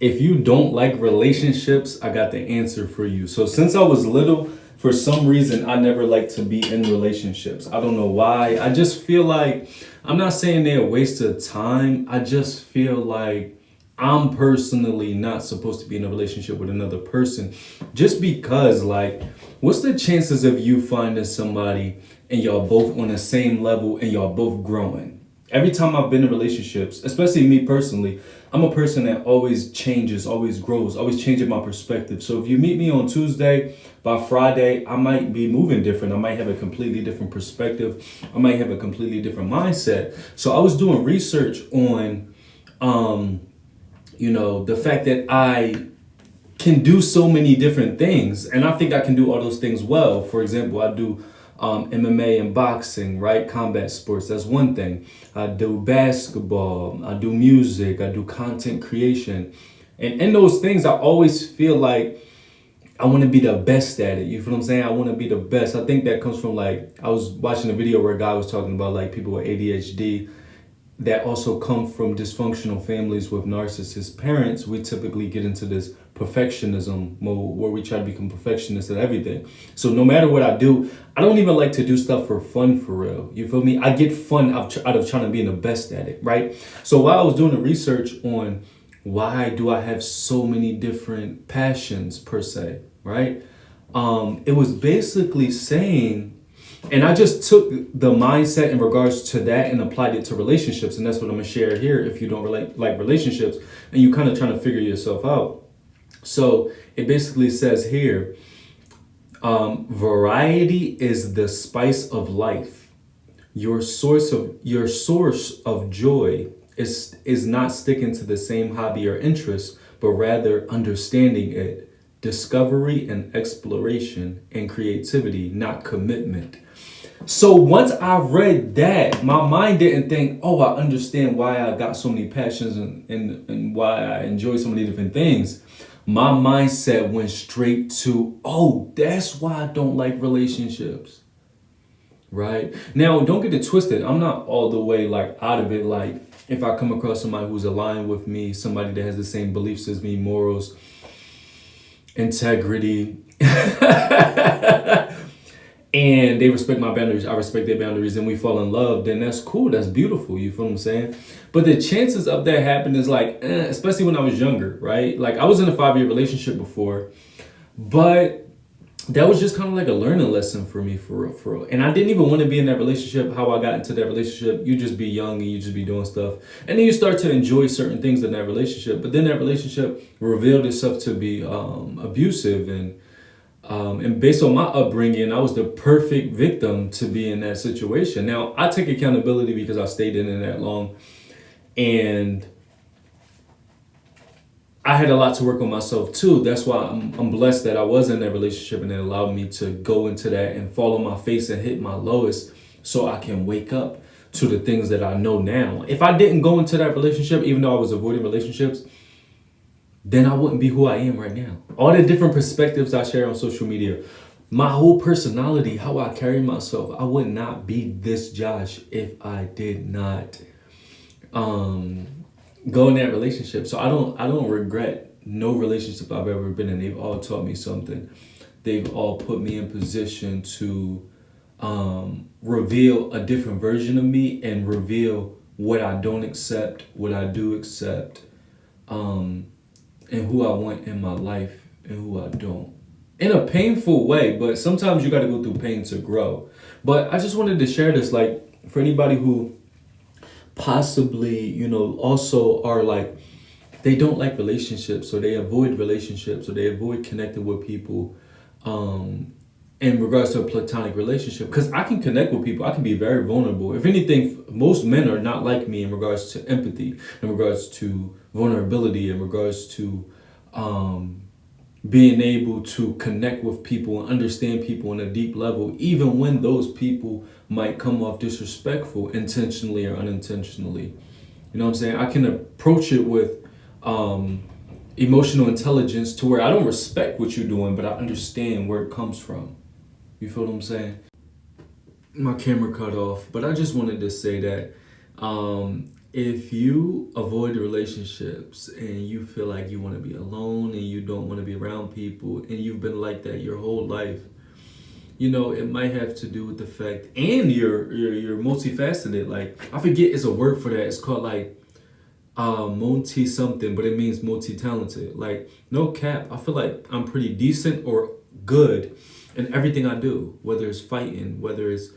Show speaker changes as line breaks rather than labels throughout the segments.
If you don't like relationships, I got the answer for you. So since I was little, for some reason, I never liked to be in relationships. I don't know why. I just feel like, I'm not saying they're a waste of time. I just feel like I'm personally not supposed to be in a relationship with another person just because, like, what's the chances of you finding somebody and y'all both on the same level and y'all both growing? Every time I've been in relationships, especially me personally, I'm a person that always changes, always grows, always changing my perspective. So if you meet me on Tuesday, by Friday, I might be moving different. I might have a completely different perspective. I might have a completely different mindset. So I was doing research on, the fact that I can do so many different things, and I think I can do all those things well. For example, I do MMA and boxing, right? Combat sports. That's one thing. I do basketball. I do music. I do content creation, and in those things, I always feel like I want to be the best at it. You feel what I'm saying? I want to be the best. I think that comes from, like, I was watching a video where a guy was talking about, like, people with ADHD that also come from dysfunctional families with narcissist parents. We typically get into this perfectionism mode where we try to become perfectionists at everything. So no matter what I do, I don't even like to do stuff for fun, for real. You feel me? I get fun out of trying to be the best at it, right? So while I was doing the research on why do I have so many different passions per se, right? It was basically saying, and I just took the mindset in regards to that and applied it to relationships. And that's what I'm gonna share here if you don't relate like relationships and you kind of trying to figure yourself out. So it basically says here, variety is the spice of life. Your source of joy is not sticking to the same hobby or interest, but rather understanding it, discovery and exploration and creativity, not commitment. So once I read that, my mind didn't think, oh, I understand why I got so many passions and why I enjoy so many different things. My mindset went straight to, oh, that's why I don't like relationships. Right? Now, don't get it twisted. I'm not all the way like out of it. Like, if I come across somebody who's aligned with me, somebody that has the same beliefs as me, morals, integrity, and they respect my boundaries, I respect their boundaries, and we fall in love, then that's cool. That's beautiful. You feel what I'm saying? But the chances of that happening is like, especially when I was younger, right? Like, I was in a 5-year relationship before, but that was just kind of like a learning lesson for me, for real, for real. And I didn't even want to be in that relationship. How I got into that relationship, you just be young and you just be doing stuff. And then you start to enjoy certain things in that relationship. But then that relationship revealed itself to be abusive. And based on my upbringing, I was the perfect victim to be in that situation. Now, I take accountability because I stayed in it that long. And I had a lot to work on myself too. That's why I'm blessed that I was in that relationship and it allowed me to go into that and fall on my face and hit my lowest so I can wake up to the things that I know now. If I didn't go into that relationship, even though I was avoiding relationships, then I wouldn't be who I am right now. All the different perspectives I share on social media, my whole personality, how I carry myself, I would not be this Josh if I did not go in that relationship. So I don't regret no relationship I've ever been in. They've all taught me something. They've all put me in position to reveal a different version of me and reveal what I don't accept, what I do accept, and who I want in my life and who I don't. In a painful way, but sometimes you got to go through pain to grow. But I just wanted to share this, like, for anybody who possibly, also are like, they don't like relationships, or they avoid relationships, or they avoid connecting with people in regards to a platonic relationship. Because I can connect with people, I can be very vulnerable. If anything, most men are not like me in regards to empathy, in regards to vulnerability, in regards to being able to connect with people and understand people on a deep level, even when those people might come off disrespectful intentionally or unintentionally. You know what I'm saying? I can approach it with emotional intelligence to where I don't respect what you're doing, but I understand where it comes from. You feel what I'm saying? My camera cut off, but I just wanted to say that If you avoid relationships and you feel like you want to be alone and you don't want to be around people and you've been like that your whole life, it might have to do with the fact, and you're multifaceted. Like, I forget, it's a word for that. It's called like multi something, but it means multi talented. Like, no cap, I feel like I'm pretty decent or good in everything I do, whether it's fighting, whether it's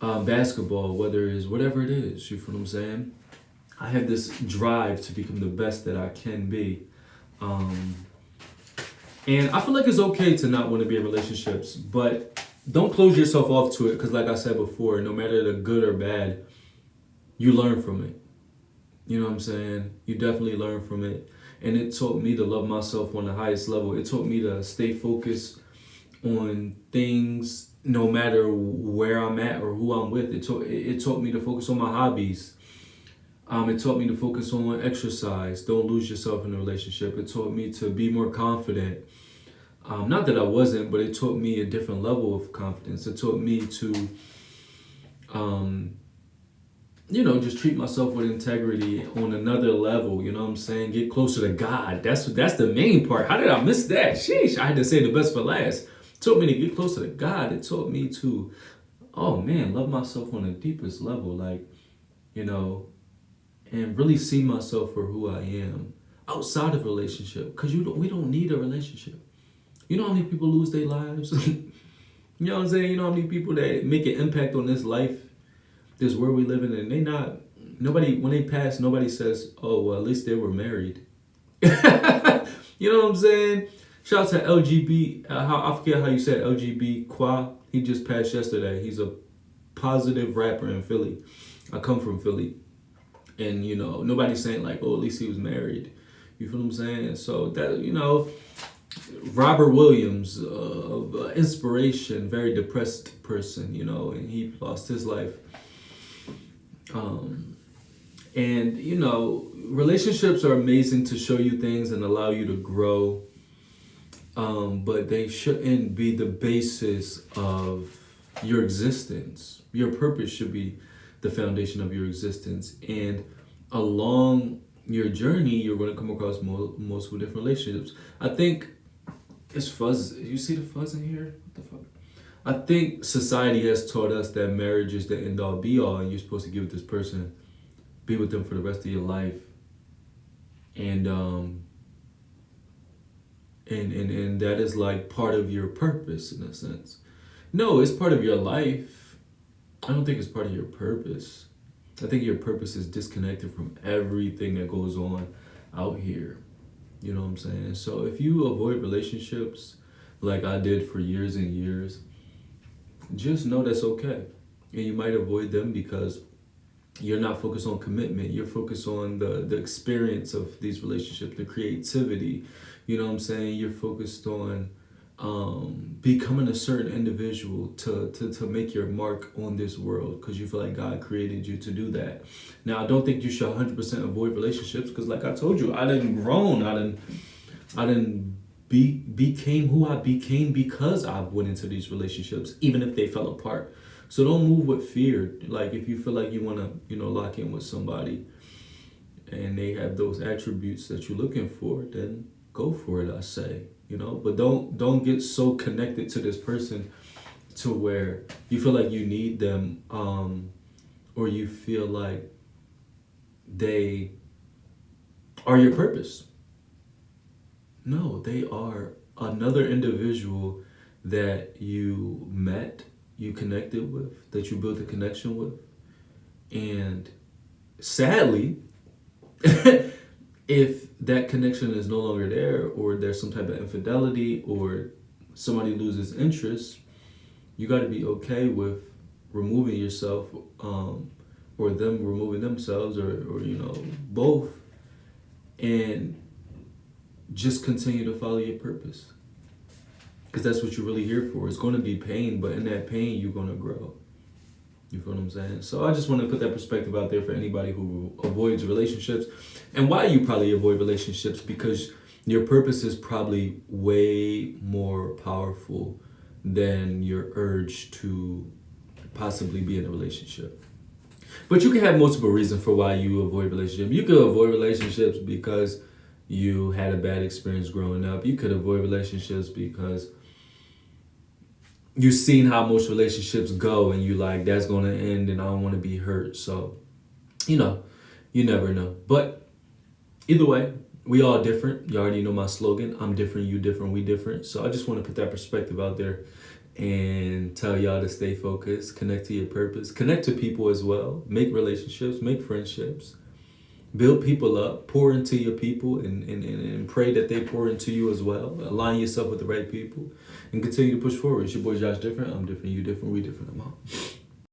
basketball, whether it's whatever it is. You feel what I'm saying? I have this drive to become the best that I can be. Um, and I feel like it's okay to not want to be in relationships, but don't close yourself off to it because, like I said before, no matter the good or bad, you learn from it. You know what I'm saying? You definitely learn from it. And it taught me to love myself on the highest level. It taught me to stay focused on things no matter where I'm at or who I'm with. It taught me to focus on my hobbies. It taught me to focus on exercise. Don't lose yourself in a relationship. It taught me to be more confident. Not that I wasn't, but it taught me a different level of confidence. It taught me to, um, just treat myself with integrity on another level. You know what I'm saying? Get closer to God. That's the main part. How did I miss that? Sheesh! I had to say the best for last. It taught me to get closer to God. It taught me to, oh man, love myself on the deepest level. Like, you know, and really see myself for who I am outside of a relationship. Cause we don't need a relationship. You know how many people lose their lives? You know what I'm saying? You know how many people that make an impact on this life, this world we live in, and they not, nobody, when they pass, nobody says, oh, well, at least they were married. You know what I'm saying? Shout out to LGB, I forget how you said LGB Qua. He just passed yesterday. He's a positive rapper in Philly. I come from Philly. And, nobody's saying like, oh, at least he was married. You feel what I'm saying? So that, Robert Williams, of inspiration, very depressed person, and he lost his life. Um, and relationships are amazing to show you things and allow you to grow, but they shouldn't be the basis of your existence. Your purpose should be the foundation of your existence, and along your journey, you're going to come across multiple different relationships. I think it's fuzz. You see the fuzz in here? What the fuck? I think society has taught us that marriage is the end all be all, and you're supposed to give this person, be with them for the rest of your life, and and that is like part of your purpose in a sense. No, it's part of your life. I don't think it's part of your purpose. I think your purpose is disconnected from everything that goes on out here. You know what I'm saying? So if you avoid relationships like I did for years and years, just know that's okay. And you might avoid them because you're not focused on commitment. You're focused on the experience of these relationships, the creativity. You know what I'm saying? You're focused on becoming a certain individual to make your mark on this world because you feel like God created you to do that. Now, I don't think you should 100% avoid relationships because, like I told you, I didn't grown. I didn't became who I became because I went into these relationships, even if they fell apart. So don't move with fear. Like if you feel like you want to, lock in with somebody and they have those attributes that you're looking for, then go for it, I say. But don't get so connected to this person to where you feel like you need them, or you feel like they are your purpose. No, they are another individual that you met, you connected with, that you built a connection with. And sadly, if that connection is no longer there, or there's some type of infidelity, or somebody loses interest, you got to be okay with removing yourself, or them removing themselves, or both, and just continue to follow your purpose. Because that's what you're really here for. It's going to be pain, but in that pain, you're going to grow. You feel what I'm saying? So I just want to put that perspective out there for anybody who avoids relationships. And why you probably avoid relationships, because your purpose is probably way more powerful than your urge to possibly be in a relationship. But you can have multiple reasons for why you avoid relationships. You could avoid relationships because you had a bad experience growing up. You could avoid relationships because you've seen how most relationships go and you like, that's going to end and I don't want to be hurt. So, you know, you never know. But either way, we all different. You already know my slogan. I'm different, you different, we different. So I just want to put that perspective out there and tell y'all to stay focused, connect to your purpose, connect to people as well, make relationships, make friendships, build people up, pour into your people, and pray that they pour into you as well. Align yourself with the right people and continue to push forward. It's your boy Josh Different. I'm different, you different, we different. I'm out.